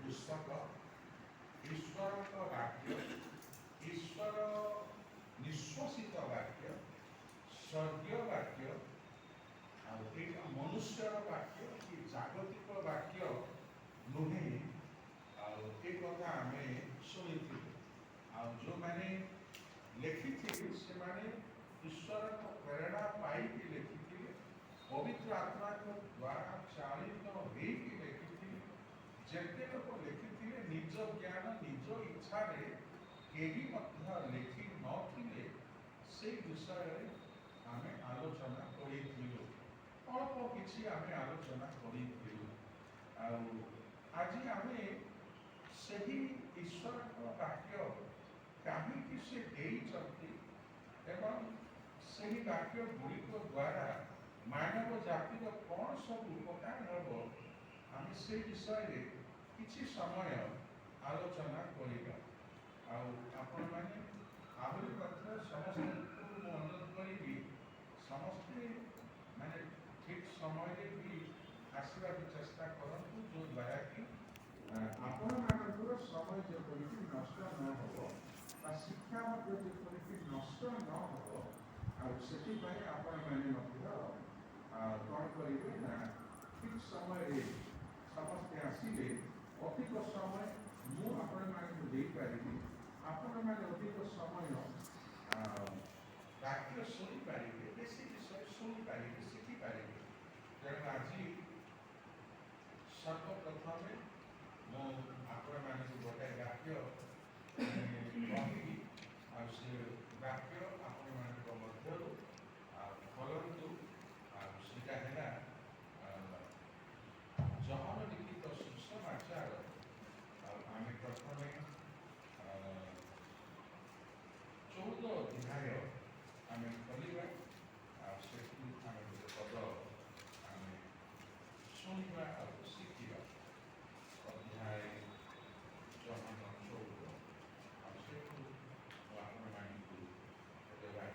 पुस्तक ईश्वर वाक्य ईश्वर निश्वसित वाक्य स्वर्गीय वाक्य मनुष्य वाक्य कि जागतिक वाक्य नुहे कथा आम शुणी जो मैंने लिखी से माने ईश्वर को प्रेरणा पाई लिखी पवित्र आत्मा द्वारा चालित होगी लिखी जेते लोक लिखी निज ज्ञान निज इच्छा केही लिखि नथिले से विषय आम आलोचना करूँ अल्प किसी आम आलोचना करूँ आज आम से ईश्वर वाक्य कहीं से देइचंती एवं से वाक्य गुड़िक द्वारा मानव जातिर कौन सब उपकार हम आम से विषय किसी समय आलोचना करवा आपण मैंने आहरी समस्त अनुरोध करी समस्ते माने ठीक समय भी आसवा चेष्टा करूँ जो द्वारा कि आपण मानकर समय जपरी नष्ट न हो शिक्षा जपरी नष्ट न हो से आपण मैंने कौन करेंगे ना ठीक समय समस्ते आसिले अधिक समय मुझे आपण मैंने अधिक समय वाक्य शुणी पारे बेसी विषय शुणी पारे शिखिपारे तेणु आज सर्वप्रथम मुझे मानक गोटे वाक्य कहि से वाक्य आपण मान मध्य फलतु सीटा है जहर लिखित सुसमाचार आम प्रथम 14 अध्याय आम खोलिया से पद आम शुणा और शिखा अध्याय जहन 14 से गोटे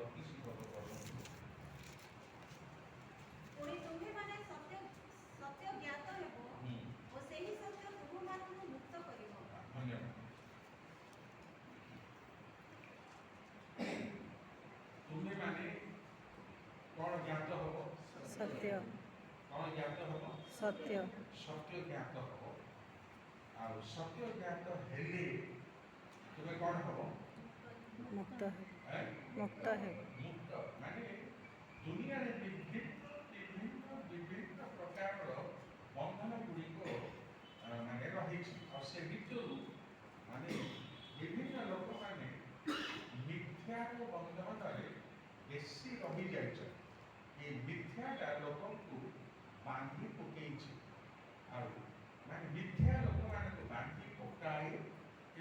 ବତିଶି ପଦ ପଢ଼ନ୍ତୁ। ପୁଣି ତୁମ୍ଭେମାନେ ସତ୍ୟ ସତ୍ୟ ଜ୍ଞାତ ହେବ ଓ ସେହି ସତ୍ୟ ତୁମମାନଙ୍କୁ ମୁକ୍ତ କରିବ। ଧନ୍ୟବାଦ। ତୁମେମାନେ କ'ଣ ଜ୍ଞାତ ହବ? ସତ୍ୟ କ'ଣ ଜ୍ଞାତ ହବ? ସତ୍ୟ ସତ୍ୟ ଜ୍ଞାତ ହବ। ଆଉ ସତ୍ୟ ଜ୍ଞାତ ହେଲେ ତୁମେ କ'ଣ ହବ? ମୁକ୍ତ ହେବ ଆଁ? ମୁକ୍ତ ହେବ ମୁକ୍ତ ମାନେ ଦୁନିଆରେ ବିଭିନ୍ନ ପ୍ରକାରର ବନ୍ଧନ ଗୁଡ଼ିକ ମାନେ ରହିଛି। ଆଉ ସେ ଭିତରୁ ମାନେ ବିଭିନ୍ନ ଲୋକମାନେ ମିଥ୍ୟାର ବନ୍ଧନରେ ବେଶୀ ରହିଯାଇଛନ୍ତି। ଏ ମିଥ୍ୟାଟା ଲୋକଙ୍କୁ ବାନ୍ଧି ପକେଇଛି। ଆଉ ମାନେ ମିଥ୍ୟା ଲୋକମାନଙ୍କୁ ବାନ୍ଧି ପକାଏ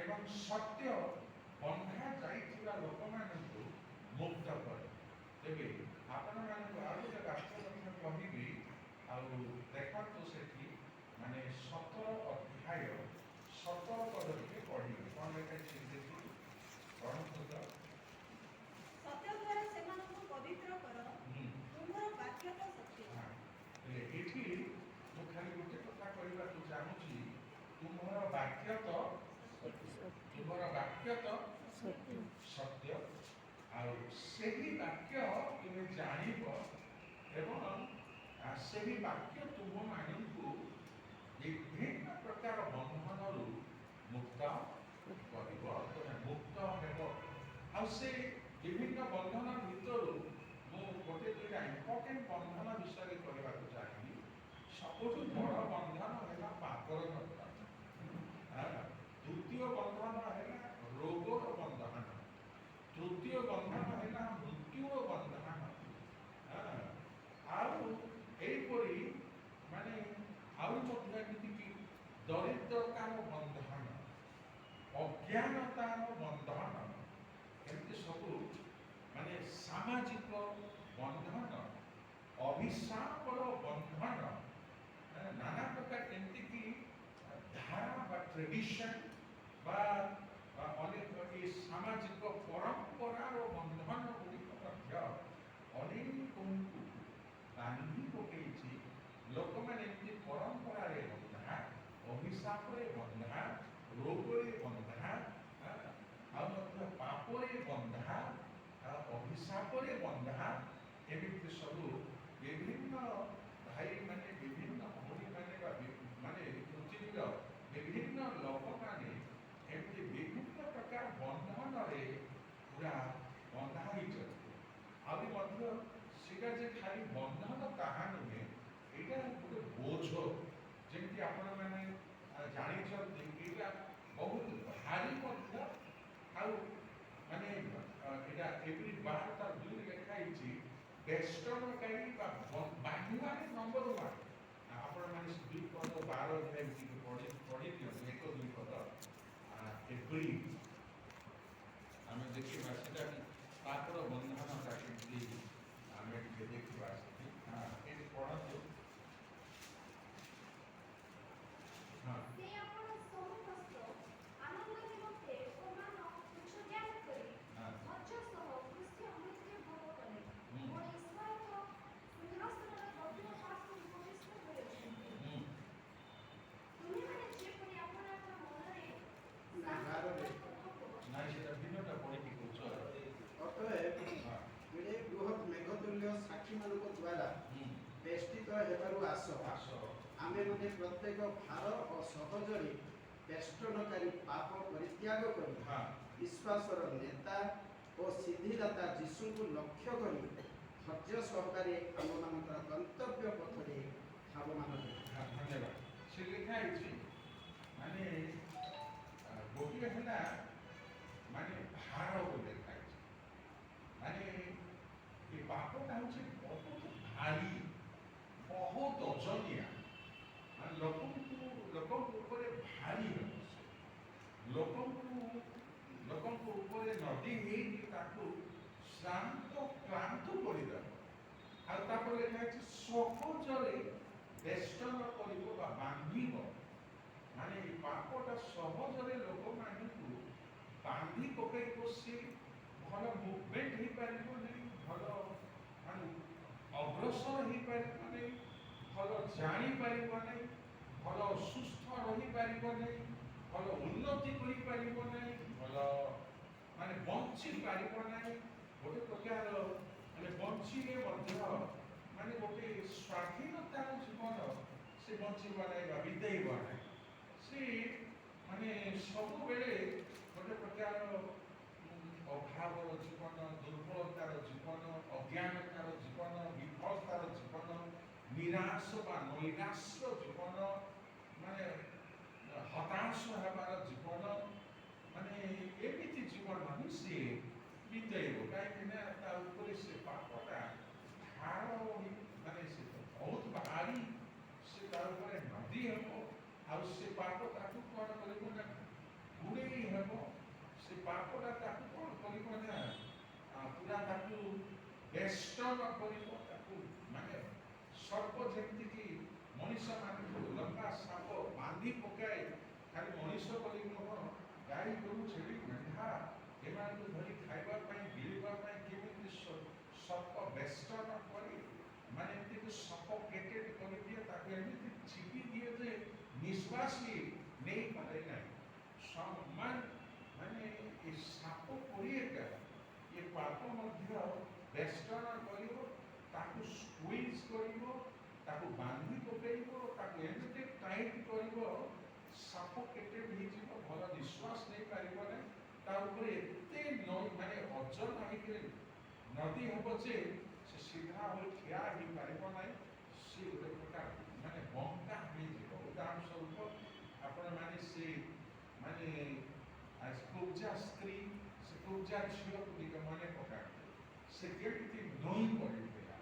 ଏବଂ ସତ୍ୟ ବନ୍ଧା ଯାଇଥିବା ଲୋକମାନଙ୍କୁ ମୁକ୍ତ କରେ। ତେବେ ଆପଣମାନଙ୍କୁ ଆଉ ଗୋଟେ ବାକ୍ୟ ମଧ୍ୟ କହିବି। ଆଉ ଦେଖନ୍ତୁ ସେଠି ମାନେ 17 ଅଧ୍ୟାୟ 17 ପଦ ଟିକେ ପଢ଼ିବେ। କ'ଣ ଲେଖାଯାଇଛି ଦେଖି ପଢ଼ନ୍ତୁ ତ। ସତ୍ୟ ଦ୍ୱାରା ସେମାନଙ୍କୁ ପବିତ୍ର କର, ତୁମର ବାକ୍ୟ ତ ସତ୍ୟ। ଏଠି ମୁଁ ଖାଲି ଗୋଟେ କଥା କହିବାକୁ ଚାହୁଁଛି, ତୁମର ବାକ୍ୟ ତ ତୁମର ବାକ୍ୟ ତ ସତ୍ୟ ସତ୍ୟ। ଆଉ ସେହି ବାକ୍ୟ ତୁମେ ଜାଣିବ ଏବଂ ସେହି ବାକ୍ୟ ତୁମମାନଙ୍କୁ ବିଭିନ୍ନ ପ୍ରକାର ବନ୍ଧନରୁ ମୁକ୍ତ କରିବ। ତୁମେ ମୁକ୍ତ ହେବ। ଆଉ ସେ ବିଭିନ୍ନ ବନ୍ଧନ ଭିତରୁ ମୁଁ ଗୋଟେ ଦୁଇଟା ଇମ୍ପୋର୍ଟାଣ୍ଟ ବନ୍ଧନ ବିଷୟରେ କହିବାକୁ ଚାହିଁବି। ସବୁଠୁ ବଡ଼ ବନ୍ଧନ ହେଲା ପାପର ବନ୍ଧନ। ଦ୍ୱିତୀୟ ବନ୍ଧନ ହେଲା ରୋଗର ବନ୍ଧନ। ତୃତୀୟ ବନ୍ଧନ ହେଲା ମୃତ୍ୟୁର ବନ୍ଧନ। ଆଉ ଏହିପରି ମାନେ ଆହୁରି ମଧ୍ୟ ଏମିତିକି ଦରିଦ୍ରତାର ବନ୍ଧନ, ଅଜ୍ଞାନତାର ବନ୍ଧନ, ଏମିତି ସବୁ ମାନେ ସାମାଜିକ ବନ୍ଧନ, ଅଭିଶାପର ବନ୍ଧନ, ନାନା ପ୍ରକାର ଏମିତିକି ଧାରା ବା ଟ୍ରେଡିସନ୍ ବା ଅନେକ ଏ ସାମାଜିକ ପରମ୍ପରାର ବନ୍ଧନ ଗୁଡ଼ିକ ମଧ୍ୟ ଅନେକଙ୍କୁ ବାନ୍ଧି ପକେଇଛି। ଲୋକମାନେ ଏମିତି ପରମ୍ପରାରେ ବନ୍ଧା, ଅଭିଶାପରେ ବନ୍ଧା, ରୋଗରେ ବନ୍ଧା, ଆଉ ମଧ୍ୟ ପାପରେ ବନ୍ଧା, ଅଭିଶାପରେ ବନ୍ଧା, ଏମିତି ସବୁ ବିଭିନ୍ନ ଭାଇମାନେ ବିଭିନ୍ନ ଭଉଣୀମାନେ ବା ମାନେ ପୃଥିବୀର ବିଭିନ୍ନ ଲୋକମାନେ ଏମିତି ବିଭିନ୍ନ ପ୍ରକାର ବନ୍ଧନରେ ପୁରା ବନ୍ଧା ହୋଇଛନ୍ତି। ଆହୁରି ମଧ୍ୟ ସେଇଟା ଯେ ଖାଲି ବନ୍ଧନ ତାହା ନୁହେଁ, ଏଇଟା ଗୋଟେ ବୋଝ। ଯେମିତି ଆପଣମାନେ ଜାଣିଛନ୍ତି ଏଇଟା ବହୁତ ଭାରି ମଧ୍ୟ। ଆଉ ମାନେ ଏଇଟା ଏଭ୍ରି ବାର ତାର 2 ଲେଖା ହେଇଛି ବେଷ୍ଟନକାରୀ ବା ବାନ୍ଧିବାରେ ନମ୍ବର 1। ଆପଣମାନେ 2 ପଦ 12 ଏମିତି ପଢ଼ି ଦିଅନ୍ତୁ। 1 2 ପଦ ଏଭ୍ରି ଆମେ ଦେଖିବା ସେଟା ପାପର ବନ୍ଧନଟା କେମିତି ଆମେ ଟିକେ ଦେଖିବା। ସେଠି ଏଠି ପଢ଼ନ୍ତୁ। ସେ ଆପଣ ସମସ୍ତ ଆନନ୍ଦ ନିମନ୍ତେ ଅପମାନ ତୁଚ୍ଛ ଜ୍ଞାନ କରି ଧୈର୍ଯ୍ୟ ସହ କୃଷ୍ଣ ମୃତ୍ୟୁ ଭୋଗ କଲେ ଓ ଈଶ୍ୱରଙ୍କ ସିଂହାସନର ଦକ୍ଷିଣ ପାର୍ଶ୍ୱରେ ଉପବିଷ୍ଟ ହୋଇଅଛନ୍ତି। ତୁମେମାନେ ଯେପରି ଆପଣ ମନରେ ନାଇଁ ସେଟା ଭିନ୍ନଟା ପଢ଼ିକି କହୁଛ। ଅତଏବ ଏଡ଼େ ବୃହତ୍ ମେଘତୁଲ୍ୟ ସାକ୍ଷୀମାନଙ୍କ ଦ୍ୱାରା ବେଷ୍ଟିତ ହେବାରୁ ଆସ ଆମେ ମାନେ ପ୍ରତ୍ୟେକ ଭାର ଓ ସହଜରେ ବେଷ୍ଟନକାରୀ ପାପ ପରିତ୍ୟାଗ କରି ବିଶ୍ୱାସର ନେତା ଓ ସିଦ୍ଧିଦାତା ଯୀଶୁଙ୍କୁ ଲକ୍ଷ୍ୟ କରି ଧୈର୍ଯ୍ୟ ସହକାରେ ଆମମାନଙ୍କର ଗନ୍ତବ୍ୟ ପଥରେ ଧାବମାନ କରିବା। ଧନ୍ୟବାଦ। ସେ ଲେଖା ହେଇଛି ମାନେ ଗୋଟିଏ ହେଲା ମାନେ ଭାର ବୋଲି ଲେଖା ହେଇଛି। ମାନେ ଏ ପାପଟା ହେଉଛି ବହୁତ ଭାରି, ବହୁତ ଓଜନିଆ, ମାନେ ଲୋକଙ୍କ ଉପରେ ଭାରି ହେଉଛି। ଲୋକଙ୍କ ଉପରେ ନଦୀ ହେଇକି ତାକୁ ଶ୍ରାନ୍ତ କ୍ଳାନ୍ତ କରିଦେବ। ଆଉ ତାପରେ ଲେଖା ହେଇଛି ସହଜରେ ବେଷ୍ଟନ କରିବ ବା ବାନ୍ଧିବ। ମାନେ ଏ ପାପଟା ସହଜରେ ଲୋକମାନଙ୍କୁ ବାନ୍ଧି ପକେଇବ। ସେ ଭଲ ମୁଭମେଣ୍ଟ ହେଇପାରିବନି ପାରିବ ନାହିଁ ଗୋଟେ ପ୍ରକାର ମାନେ ବଞ୍ଚିଲେ ମଧ୍ୟ ମାନେ ଗୋଟେ ସ୍ୱାଧୀନତାର ଜୀବନ ସେ ବଞ୍ଚିବ ନାହିଁ ବା ବିତେଇବ ନାହିଁ। ସେ ମାନେ ସବୁବେଳେ ଗୋଟେ ପ୍ରକାର ଅଭାବର ଜୀବନ, ଦୁର୍ବଳତାର ଜୀବନ, ଅଜ୍ଞାନତାର ଜୀବନ, ବିଫଳତାର ଜୀବନ, ନିରାଶ ବା ନୈରାଶ୍ୟ ଜୀବନ, ମାନେ ହତାଶ ହେବାର ଜୀବନ, ମାନେ ଏମିତି ଜୀବନ ହିଁ ସିଏ ବିତେଇବ। କାହିଁକି ନା ତା ଉପରେ ସେ ପାପଟା ଭାର ମାନେ ସେ ବହୁତ ଭାରି, ସେ ତା ଉପରେ ନଦୀ ହେବ। ଆଉ ସେ ପାପ ତାକୁ କ'ଣ କରିବ ନା ବୁଡ଼େଇ ହେବ। ସେ ପାପଟା ତାକୁ କ'ଣ କରିବ ନା ପୁରା ତାକୁ ବେଷ୍ଟନ କରିବ, ତାକୁ ମାନେ ସର୍ପ ଯେମିତିକି ମଣିଷମାନଙ୍କୁ ଲମ୍ବା ସାପ ବାନ୍ଧି ପକାଏ, ଖାଲି ମଣିଷ ବୋଲି ନୁହଁ, ଗାଈ ଗୋରୁ ଛେଳି ମେଣ୍ଢା ଏମାନଙ୍କୁ ଧରି ଖାଇବା ପାଇଁ ଗିଳିବା ପାଇଁ କେମିତି ସର୍ପ ବେଷ୍ଟନ କରି ମାନେ ଏମିତିକି ସଫୋକେଟେଡ୍ କରିଦିଏ, ତାକୁ ଏମିତି ଚିପି ଦିଏ ଯେ ନିଶ୍ୱାସ ନେଇପାରେ ନାହିଁ। ସମାନ ମାନେ ଏ ସାପ ପଡ଼ିଏକା ଏ ପାପ ମଧ୍ୟ ବେଷ୍ଟନ କରିବ, ତାକୁ ସ୍କୁଇଜ୍ କରିବ, ତାକୁ ବାନ୍ଧି ପକାଇବ, ତାକୁ ଏମିତି ଟାଇଟ୍ କରିବ, ସଫୋକେଟେଡ୍ ହେଇଯିବ, ଭଲ ନିଶ୍ୱାସ ନେଇପାରିବ ନାହିଁ। ତା ଉପରେ ଏତେ ମାନେ ଓଜନ ହେଇକରି ନଦୀ ହେବ ଯେ ସେ ସିଧା ହୋଇ ଠିଆ ହେଇପାରିବ ନାହିଁ। ସେ ଗୋଟେ ପ୍ରକାର ମାନେ ବଙ୍କା ହେଇଯିବ। ଉଦାହରଣ ସ୍ୱରୂପ ଆପଣମାନେ ସେ ମାନେ କୌଜା ସ୍ତ୍ରୀ, ସେ କୌଜା ଝିଅକୁ ଟିକେ ମନେ ପକାନ୍ତୁ। ସେ କେମିତି ନଇଁ ପଡ଼ିଥିଲା,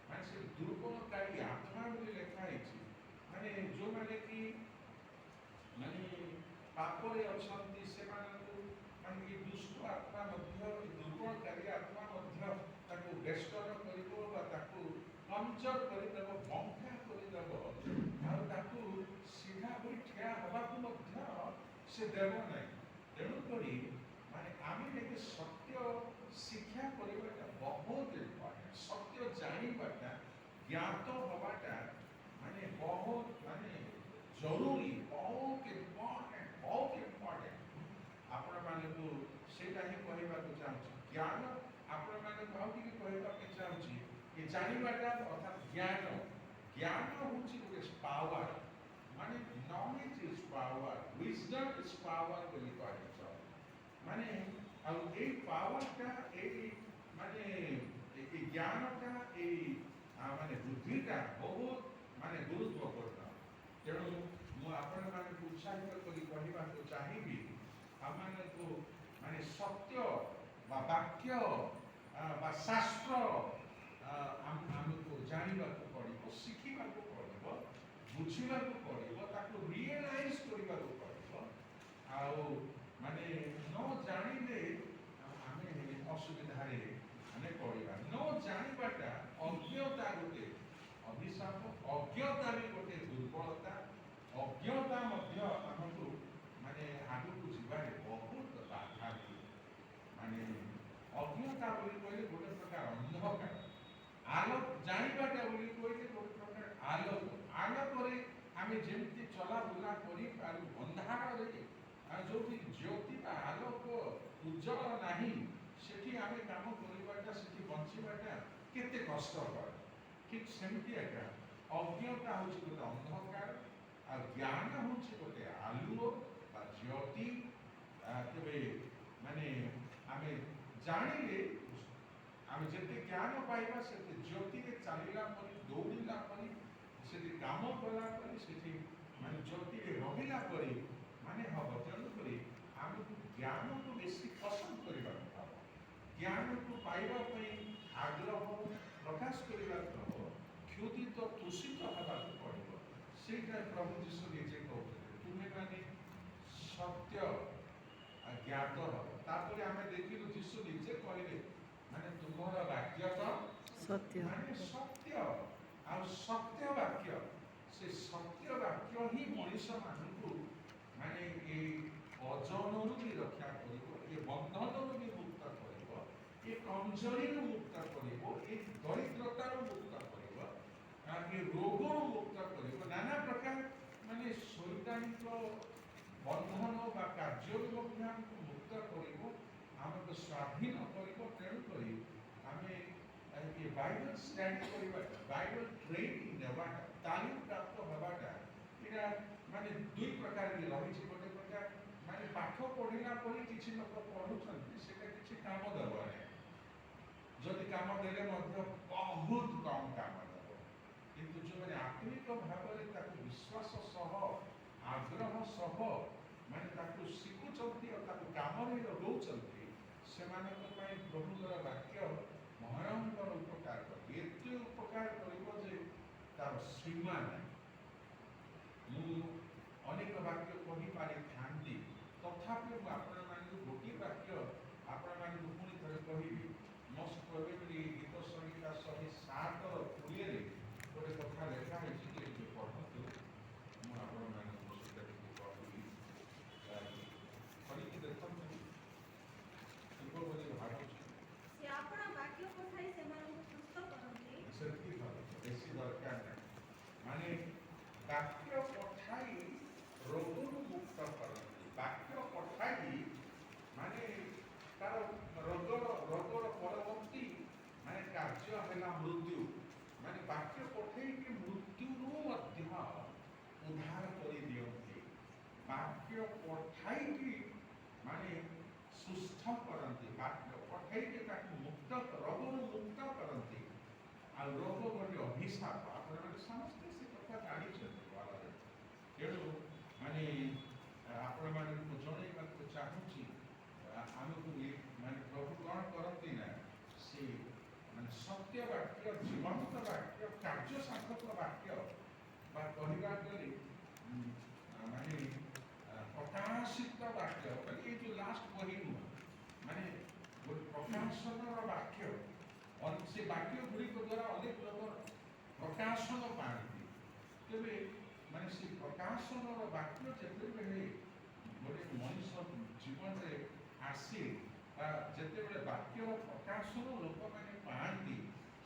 ମାନେ ସେ ଦୁର୍ବଳକାରୀ ଆତ୍ମା ବୋଲି ଲେଖା ହେଇଛି। ମାନେ ଯେଉଁମାନେ କି ମାନେ ପାପରେ ଅଛନ୍ତି ସେମାନଙ୍କୁ ମାନେ କି ଦୁଷ୍ଟ ଆତ୍ମା ମଧ୍ୟ, ଦୁର୍ବଳକାରୀ ଆତ୍ମା ମଧ୍ୟ ତାକୁ ବେଷ୍ଟନ କରିବ ବା ତାକୁ କମଜୋର କରିଦେବ, ବଙ୍କା କରିଦେବ, ଆଉ ତାକୁ ସିଧା ହୋଇ ଠିଆ ହେବାକୁ ମଧ୍ୟ ସେ ଦେବ ନାହିଁ। ତେଣୁକରି ମାନେ ଆମେ ଯଦି ସତ୍ୟ ଶିକ୍ଷା କରିବାଟା ବହୁତ ଇମ୍ପର୍ଟାଣ୍ଟ, ସତ୍ୟ ଜାଣିବାଟା, ଜ୍ଞାତ ହେବାଟା ମାନେ ବହୁତ ମାନେ ଜରୁରୀ, ବହୁତ ଇମ୍ପର୍ଟାଣ୍ଟ। ଆପଣମାନଙ୍କୁ ସେଇଟା ହିଁ କହିବାକୁ ଚାହୁଁଛି। ଜ୍ଞାନ ଆପଣମାନଙ୍କୁ ଆଉ ଟିକେ କହିବା ପାଇଁ ଚାହୁଁଛି କି ଜାଣିବାଟା ଅର୍ଥାତ୍ ଜ୍ଞାନ ହେଉଛି ଗୋଟେ ପାୱାର, ମାନେ knowledge is power, wisdom is power ବୋଲି କହିଛ। ମାନେ ଆଉ ଏଇ ପାୱାରଟା, ଏଇ ମାନେ এই জ্ঞানটা, এই মানে বুদ্ধিটা ବହୁତ ମାନେ ଗୁରୁତ୍ୱପୂର୍ଣ୍ଣ। ତେଣୁ ମୁଁ ଆପଣମାନଙ୍କୁ ଉତ୍ସାହିତ କରି କହିବାକୁ ଚାହିଁବି, ଆମମାନଙ୍କୁ ମାନେ ସତ୍ୟ ବା ବାକ୍ୟ ବା ଶାସ୍ତ୍ର ଆମକୁ ଜାଣିବାକୁ ପଡ଼ିବ, ଶିଖିବାକୁ ପଡ଼ିବ, ବୁଝିବାକୁ ପଡ଼ିବ, ତାକୁ ରିଏଲାଇଜ୍ କରିବାକୁ ପଡ଼ିବ। ଆଉ ମାନେ ନ ଜାଣିଲେ ଆମେ ଅସୁବିଧାରେ ଆମେ ପଡ଼ିବା। ନ ଜାଣିବାଟା ଅଜ୍ଞତା ଗୋଟେ ଅଭିଶାପ, ଅଜ୍ଞତା ବି ଗୋଟେ ଦୁର୍ବଳତା। ଅଜ୍ଞତା ମଧ୍ୟ ଆମକୁ ମାନେ ଆଗକୁ ଯିବାରେ ବହୁତ ବାଧା ଦିଏ। ମାନେ ଅଜ୍ଞତା ବୋଲି କହିଲେ ଗୋଟେ ପ୍ରକାର ଅନ୍ଧକାର, ଆଲୋକ ଜାଣିବାଟା ବୋଲି କହିଲେ ଗୋଟେ ପ୍ରକାର ଆଲୋକ। ଆଲୋକରେ ଆମେ ଯେମିତି ଚଲାବୁଲା କରିପାରୁ, ଅନ୍ଧାରରେ ଯେଉଁଠି ଜ୍ୟୋତି ବା ଆଲୋକ ଉଜ୍ଜଳ ନାହିଁ ସେଠି ଆମେ କାମ କରିବାଟା, ସେଠି ବଞ୍ଚିବାଟା କେତେ କଷ୍ଟକର। ଠିକ୍ ସେମିତି ଏକା ଅଜ୍ଞତା ହେଉଛି ଗୋଟେ ଅନ୍ଧକାର, ଆଉ ଜ୍ଞାନ ହେଉଛି ଗୋଟେ ଆଲୁଅ ବା ଜ୍ୟୋତି। ତେବେ ମାନେ ଆମେ ଜାଣିଲେ, ଆମେ ଯେତେ ଜ୍ଞାନ ପାଇବା ସେତେ ଜ୍ୟୋତିରେ ଚାଲିଲା ପରି, ଦୌଡ଼ିଲା ପରି, ସେଠି କାମ କଲା ପରି, ସେଠି ମାନେ ଜ୍ୟୋତିରେ ରହିଲା ପରି ମାନେ ହବ। ତେଣୁକରି ଆମକୁ ଜ୍ଞାନକୁ ବେଶୀ ପସନ୍ଦ କରିବାକୁ ହବ, ଜ୍ଞାନକୁ ପାଇବା ପାଇଁ ଆଗ୍ରହ ପ୍ରକାଶ କରିବାକୁ ହବ, କ୍ଷୁଧିତ ତୁଷିତ ହେବାକୁ ପଡ଼ିବ। ସେଇଟା ପ୍ରଭୁ ଯୀଶୁ ନିଜେ କହୁଥିଲେ, ତୁମେମାନେ ସତ୍ୟ ଜ୍ଞାତ ହବ। ତାପରେ ଆମେ ଦେଖିଲୁ ଯୀଶୁ ନିଜେ କହିଲେ ମାନେ ତୁମର ବାକ୍ୟ ତ ସତ୍ୟ, ମାନେ ସତ୍ୟ, ଆଉ ସତ୍ୟ ବାକ୍ୟ, ସେ ସତ୍ୟ ବାକ୍ୟ ହିଁ ମଣିଷମାନଙ୍କୁ ମାନେ ଏ ଅଜଣରୁ ବି ରକ୍ଷା କରିବ, ଏ ବନ୍ଧନରୁ ବି ମୁକ୍ତ କରିବ, ଏ କମଜୋରିରୁ ମୁକ୍ତ କରିବ, ଏ ଦରିଦ୍ରତାରୁ ମୁକ୍ତ କରିବ, ଏ ରୋଗରୁ ମୁକ୍ତ କରିବ, ନାନା ପ୍ରକାର ମାନେ ଶୈତାନିକ ବନ୍ଧନ ବା କାର୍ଯ୍ୟରୁ ମଧ୍ୟ ଆମକୁ ମୁକ୍ତ କରିବ, ଆମକୁ ସ୍ୱାଧୀନ ଷ୍ଟଡି କରିବାଟା ବାଇବଲ ଟ୍ରେନିଂ ନେବାଟା ତାଲିମ ପ୍ରାପ୍ତ ହେବାଟା ଏଇଟା ମାନେ ଦୁଇ ପ୍ରକାର ରହିଛି। ଗୋଟେ ପ୍ରକାର ମାନେ ପାଠ ପଢିଲା ପରେ କିଛି ଲୋକ ପଢୁଛନ୍ତି ସେଟା କିଛି କାମ ଦେବ ନାହିଁ, ଯଦି କାମ ଦେଲେ ମଧ୍ୟ ବହୁତ କମ କାମ ଦେବ। କିନ୍ତୁ ଯେଉଁମାନେ ଆତ୍ମିକ ଭାବରେ ତାକୁ ବିଶ୍ୱାସ ସହ ଆଗ୍ରହ ସହ ମାନେ ତାକୁ ଶିଖୁଛନ୍ତି ଆଉ ତାକୁ କାମରେ ଲଗାଉଛନ୍ତି, ସେମାନଙ୍କ ପାଇଁ ପ୍ରଭୁଙ୍କର ବାକ୍ୟ ଭୟଙ୍କର ଉପକାର କରିବ। ଏତେ ଉପକାର କରିବ ଯେ ତାର ସୀମା ନାହିଁ। ମୁଁ ଅନେକ ବାକ୍ୟ କହିପାରିଥାନ୍ତି, ତଥାପି ମୁଁ ଆପଣମାନଙ୍କୁ ଗୋଟିଏ ବାକ୍ୟ ଆପଣମାନଙ୍କୁ ପୁଣି ଥରେ କହିବି। ମୋଷ୍ଟ ପ୍ରୋବେବଲି ଗୀତ ସଂହିତା 107:20 ଗୋଟେ କଥା ଲେଖା ହେଇଛି ଯେ ଟିକେ ପଢ଼ନ୍ତୁ, ମୁଁ ଆପଣମାନଙ୍କୁ ସେଟା ଟିକେ କହିବି। ପଢ଼ିକି ଦେଖନ୍ତୁ ଥିବ ବୋଲି ଭାବୁଛି। ସେ ଆପଣ ବାକ୍ୟ ପଠାଇ ସେମାନଙ୍କୁ ସୁସ୍ଥ କରନ୍ତି। ସେତିକି ଭଲ, ବେଶୀ ଦରକାର ନାହିଁ। ମାନେ ବାକ୍ୟ ପଠାଇ ରୋଗରୁ ମୁକ୍ତ କରନ୍ତି। ବାକ୍ୟ ପଠାଇ ମାନେ ତାର ରୋଗର ପରବର୍ତ୍ତୀ ମାନେ କାର୍ଯ୍ୟ ହେଲା ମୃତ୍ୟୁ। ମାନେ ବାକ୍ୟ ପଠେଇକି ମୃତ୍ୟୁରୁ ମଧ୍ୟ ଉଦ୍ଧାର କରିଦିଅନ୍ତି। ବାକ୍ୟ ପଠାଇକି ମାନେ ସୁସ୍ଥ କରନ୍ତି। ବାକ୍ୟ ପଠାଇକି ତାକୁ ରୋଗରୁ ମୁକ୍ତ କରନ୍ତି। ଆଉ ରୋଗ ଗୋଟେ ଅଭିଶାପ, ଆପଣମାନେ ସମସ୍ତେ ସେ କଥା ଜାଣିଛନ୍ତି ଭଲରେ। ତେଣୁ ମାନେ ଆପଣମାନଙ୍କୁ ଜଣେଇବାକୁ ଚାହୁଁଛି, ଆମକୁ ମାନେ ପ୍ରଭୁ କ'ଣ କରନ୍ତି ନା, ସେ ମାନେ ସତ୍ୟ ବାକ୍ୟ, ଜୀବନ୍ତ ବାକ୍ୟ, କାର୍ଯ୍ୟ ସାଧକ ବାକ୍ୟ ବା କହିବାକୁ ଗଲେ ମାନେ ପ୍ରକାଶିତ ବାକ୍ୟ, ମାନେ ଏଇ ଯେଉଁ ଲାଷ୍ଟ ବହି ନୁହଁ, ମାନେ ଗୋଟେ ପ୍ରକାଶନର ବାକ୍ୟ। ସେ ବାକ୍ୟ ଗୁଡ଼ିକ ଦ୍ୱାରା ଅନେକ ଲୋକ ପ୍ରକାଶନ ପାଆନ୍ତି। ତେବେ ମାନେ ସେ ପ୍ରକାଶନର ବାକ୍ୟ ଯେତେବେଳେ ଗୋଟେ ମଣିଷ ଜୀବନରେ ଆସେ ବା ଯେତେବେଳେ ବାକ୍ୟର ପ୍ରକାଶନ ଲୋକମାନେ ପାଆନ୍ତି,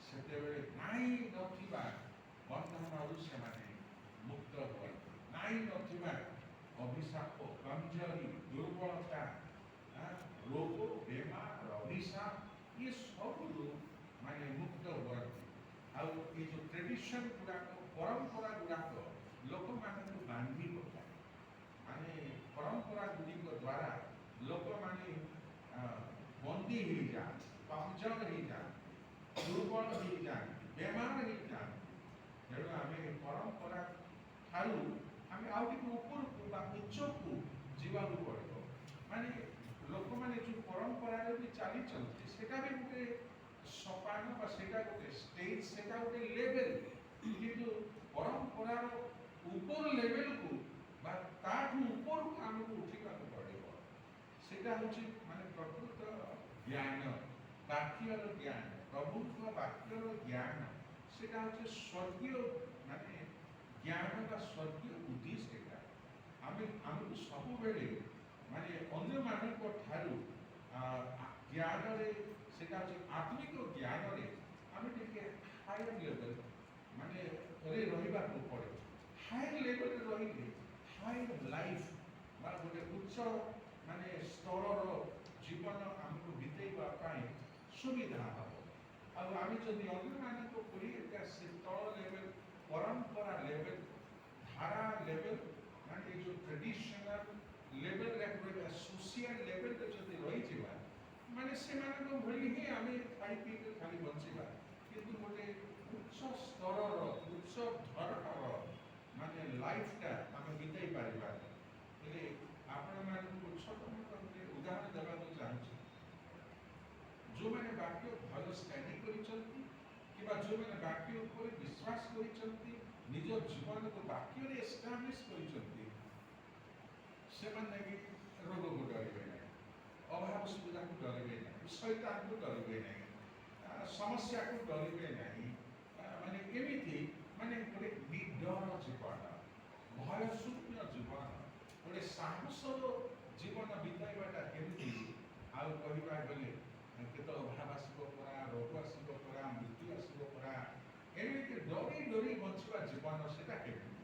ସେତେବେଳେ ନାଇଁ ନଥିବା ବନ୍ଧନରୁ ସେମାନେ ମୁକ୍ତ ହୁଅନ୍ତି। ନାଇଁ ନଥିବା ଅଭିଶାପ, କମଜୋରି, ଦୁର୍ବଳତା, ରୋଗ, ବେମାର, ଅଭିଶାପ ଏ ସବୁରୁ ମାନେ ମୁକ୍ତ ହୁଅନ୍ତି। ଆଉ ଏ ଯେଉଁ ଟ୍ରେଡିସନ୍ ଗୁଡ଼ାକ, ପରମ୍ପରା ଗୁଡ଼ାକ ଲୋକମାନଙ୍କୁ ବାନ୍ଧି ପକାଏ। ମାନେ ପରମ୍ପରା ଗୁଡ଼ିକ ଦ୍ୱାରା ଲୋକମାନେ ବନ୍ଦୀ ହେଇଯାଆନ୍ତି, କମଜୋର ହେଇଯାଆନ୍ତି, ଦୁର୍ବଳ ହେଇଯାଆନ୍ତି, ବେମାର ହେଇଯାଆନ୍ତି। ତେଣୁ ଆମେ ପରମ୍ପରା ଠାରୁ ଆମେ ଆଉ ଟିକେ ଉପରକୁ ବା ଉଚ୍ଚକୁ ଯିବାକୁ ପଡ଼ିବ। ମାନେ ଲୋକମାନେ ଯେଉଁ ପରମ୍ପରାରେ ବି ଚାଲିଛନ୍ତି, ସେଟା ବି ଗୋଟେ ସପାନ ବା ସେଟା ଗୋଟେ ଷ୍ଟେଜ, ସେଟା ଗୋଟେ ଲେଭେଲ। କିନ୍ତୁ ପରମ୍ପରାର ଉପର ଲେଭେଲକୁ ବା ତାଠୁ ଉପରକୁ ଆମକୁ ଉଠିବାକୁ ପଡ଼ିବ। ସେଟା ହେଉଛି ମାନେ ପ୍ରକୃତ ଜ୍ଞାନ, ବାକ୍ୟର ଜ୍ଞାନ, ପ୍ରଭୁଙ୍କ ବାକ୍ୟର ଜ୍ଞାନ। ସେଟା ହେଉଛି ସ୍ୱର୍ଗୀୟ ମାନେ ଜ୍ଞାନ ବା ସ୍ୱର୍ଗୀୟ ବୁଦ୍ଧି। ସେଟା ଆମକୁ ସବୁବେଳେ ମାନେ ଅନ୍ୟମାନଙ୍କ ଠାରୁ ଜ୍ଞାନରେ, ସେଟା ହେଉଛି ଆତ୍ମିକ ଜ୍ଞାନରେ ଆମେ ଟିକେ ହାୟର ଲେଭେଲ ମାନେ ରହିବାକୁ ପଡ଼େ। ହାୟର ଲେଭେଲରେ ରହିଲେ ହାୟର ଲାଇଫ ବା ଗୋଟେ ଉଚ୍ଚ ମାନେ ସ୍ତରର ଜୀବନ ଆମକୁ ବିତେଇବା ପାଇଁ ସୁବିଧା ହେବ। ଆଉ ଆମେ ଯଦି ଅନ୍ୟମାନଙ୍କ ପରି ସେ ତଳ ଲେଭେଲ, ପରମ୍ପରା ଲେଭେଲ, ଧାରା ଲେଭେଲ, ମାନେ ଏ ଯେଉଁ ଟ୍ରେଡିସନାଲ ଲେଭେଲରେ ରହିବା, ସୋସିଆଲ ଲେଭେଲରେ ଯଦି ରହିଯିବା, ମାନେ ସେମାନଙ୍କ ଭଳି ହିଁ ଆମେ ଖାଇ ପିଇକି ଖାଲି ବଞ୍ଚିବା। କିନ୍ତୁ ଗୋଟେ ଉଚ୍ଚ ସ୍ତରର, ଉଚ୍ଚ ଧରଣର ମାନେ ଲାଇଫଟା ଆମେ ବିତେଇ ପାରିବା। ହେଲେ ଆପଣମାନଙ୍କୁ ଛୋଟ ମୋଟ ଗୋଟେ ଉଦାହରଣ ଦେବାକୁ ଚାହୁଁଛି। ଯେଉଁମାନେ ବାକ୍ୟ ଭଲ ଷ୍ଟଡି କରିଛନ୍ତି କିମ୍ବା ଯେଉଁମାନେ ବାକ୍ୟ ଉପରେ ବିଶ୍ୱାସ କରିଛନ୍ତି, ନିଜ ଜୀବନକୁ ବାକ୍ୟରେ ଏଷ୍ଟାବ୍ଲିଶ କରିଛନ୍ତି, ସେମାନେ ବି ରୋଗକୁ ଡରିବେ ନାହିଁ, ଅଭାବ ସୁବିଧାକୁ ଡରିବେ ନାହିଁ, ଶୈତାନକୁ ଡରିବେ ନାହିଁ, ସମସ୍ୟାକୁ ଡରିବେ ନାହିଁ। ମାନେ ଏମିତି ମାନେ ଗୋଟେ ନିଡର ଜୀବନ, ଭୟଶୂନ୍ୟ ଜୀବନ, ଗୋଟେ ସାହସର ଜୀବନ ବିତାଇବାଟା କେମିତି? ଆଉ କହିବାକୁ ଗଲେ କେତେ ଅଭାବ ଆସିବ ପରା, ରୋଗ ଆସିବ ପରା, ମୃତ୍ୟୁ ଆସିବ ପରା, ଏମିତି ଡରି ଡରି ବଞ୍ଚିବା ଜୀବନ ସେଟା କେମିତି?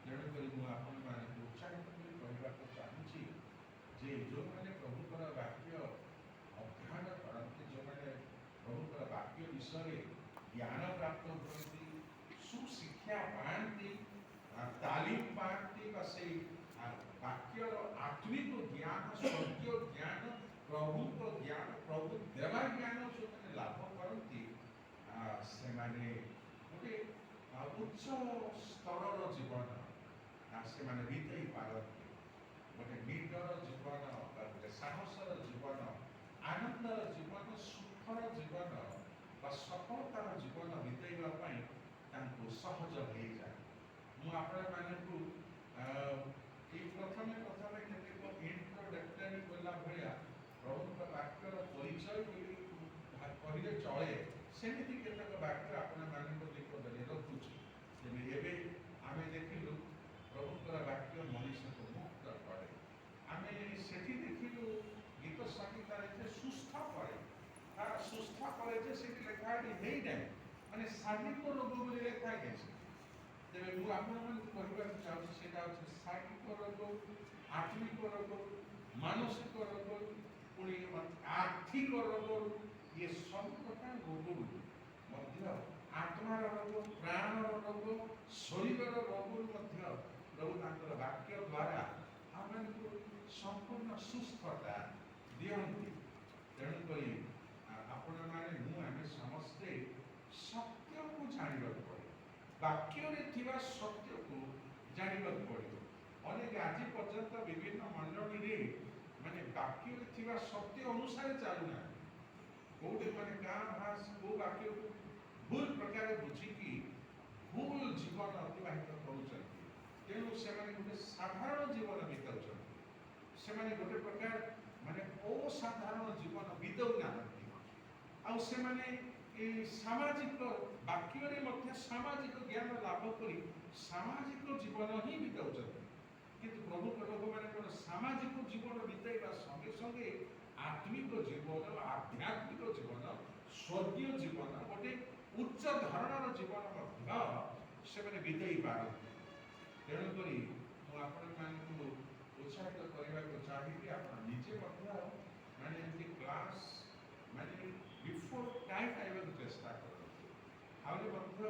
ତେଣୁକରି ମୁଁ ଆପଣମାନଙ୍କୁ ଉତ୍ସାହିତ କରି କହିବାକୁ ଚାହୁଁଛି ଯେ ଯେଉଁମାନେ ପ୍ରଭୁଙ୍କର ବାକ୍ୟ ଅଧ୍ୟୟନ କରନ୍ତି, ଯେଉଁମାନେ ପ୍ରଭୁଙ୍କର ବାକ୍ୟ ବିଷୟରେ ଜ୍ଞାନ ଦେବା ଜ୍ଞାନ ଯେଉଁମାନେ ଲାଭ କରନ୍ତି ସେମାନେ ଗୋଟେ ଉଚ୍ଚ ସ୍ତରର ଜୀବନ ସେମାନେ ବିତେଇ ପାରନ୍ତି। ଗୋଟେ ନିଡ଼ର ଜୀବନ ବା ଗୋଟେ ସାହସର ଜୀବନ, ଆନନ୍ଦର ଜୀବନ, ସୁଖର ଜୀବନ ବା ସଫଳତାର ଜୀବନ ବିତେଇବା ପାଇଁ ତାଙ୍କୁ ସହଜ ହେଇଯାଏ। ମୁଁ ଆପଣମାନଙ୍କୁ এই প্রথমে কেତେକ ইন্ট্রোডাক্টরি কলা ভଳିଆ প্রভুଙ୍କ ବାକ୍ୟର ପରିଚୟ ବୋଲି କହିଲେ ଚଳେ, ସେମିତି କେତେକ ବାକ୍ୟ ଆପଣମାନଙ୍କ ନିକଟରେ ରଖୁଛି। ଏବେ ଆମେ ଦେଖିଲୁ ପ୍ରଭୁଙ୍କର ବାକ୍ୟ ମଣିଷକୁ ମୁକ୍ତ କରେ। ଆମେ ସେଠି ଦେଖିଲୁ ଗୀତ ସଂହିତାରେ ଯେ ସୁସ୍ଥ କରେ, ତାର ସୁସ୍ଥ କରେ ଯେ ସେଠି ଲେଖା ହେଇନାହିଁ, ମାନେ ଶାରୀରିକ ରୋଗ ବୋଲି ଲେଖା ହେଇଛି। ତେବେ ମୁଁ ଆପଣମାନଙ୍କୁ କହିବାକୁ ଚାହୁଁଛି ସେଇଟା ହେଉଛି ଶାରୀରିକ ରୋଗ, ଆତ୍ମିକ ରୋଗ, ମାନସିକ ରୋଗ, ପୁଣି ଆର୍ଥିକ ରୋଗ, ଇଏ ସବୁ ପ୍ରକାର ରୋଗରୁ ମଧ୍ୟ ଆତ୍ମାର ରୋଗ, ପ୍ରାଣର ରୋଗ, ଶରୀରର ରୋଗରୁ ମଧ୍ୟ ପ୍ରଭୁ ତାଙ୍କର ବାକ୍ୟ ଦ୍ୱାରା ଆମମାନଙ୍କୁ ସମ୍ପୂର୍ଣ୍ଣ ସୁସ୍ଥତା ଦିଅନ୍ତି। ତେଣୁକରି ଆପଣମାନେ ଆମେ ସମସ୍ତେ ସତ୍ୟକୁ ଜାଣିବାକୁ ପଡ଼ିବ, ବାକ୍ୟରେ ଥିବା ସତ୍ୟକୁ ଜାଣିବାକୁ ପଡ଼ିବ। ଅନେକ ଆଜି ପର୍ଯ୍ୟନ୍ତ ବିଭିନ୍ନ ମଣ୍ଡଳୀରେ ମାନେ ବାକ୍ୟରେ ଥିବା ସତ୍ୟ ଅନୁସାରେ ଚାଲୁନାହାନ୍ତି। କୋଉଠି ମାନେ ଗାଁ ଭାଷ କୋଉ ବାକ୍ୟକୁ ଭୁଲ ପ୍ରକାରେ ବୁଝିକି ଭୁଲ ଜୀବନ ଅତିବାହିତ କରୁଛନ୍ତି। ତେଣୁ ସେମାନେ ଗୋଟେ ସାଧାରଣ ଜୀବନ ବିତାଉଛନ୍ତି, ସେମାନେ ଗୋଟେ ପ୍ରକାର ମାନେ ଅସାଧାରଣ ଜୀବନ ବିତାଉ ନାହାନ୍ତି। ଆଉ ସେମାନେ এই সামাজিক বাক্যরে মধ্যে সামাজিক জ্ঞান লাভ করে সামাজিক জীবন হি বিতাউଛନ୍ତି। কিন্তু প্রভু লোকମାନେ কোন সামাজিক জীবন বিতাଇବା সঙ্গে সঙ্গে আত্মিক জীবন, আধ্যাত্মিক জীবন, স্বর্গীয় জীবন, গোটে উচ্চ ধরনের জীবন ମଧ୍ୟ ସେମାନେ ବିତାଇ ପାରନ୍ତି। ତେଣୁକରି ମୁଁ ଆପଣମାନଙ୍କୁ ଉତ୍ସାହିତ କରିବାକୁ ଚାହିଁବି ଆପଣ ନିଜେ ମଧ୍ୟ ମାନେ ଏମିତି କ୍ଲାସ୍ ମାନେ ବିଫୋର ଟାଇମ୍ ଆଇବାକୁ ଚେଷ୍ଟା କରନ୍ତୁ। ଆହୁରି ମଧ୍ୟ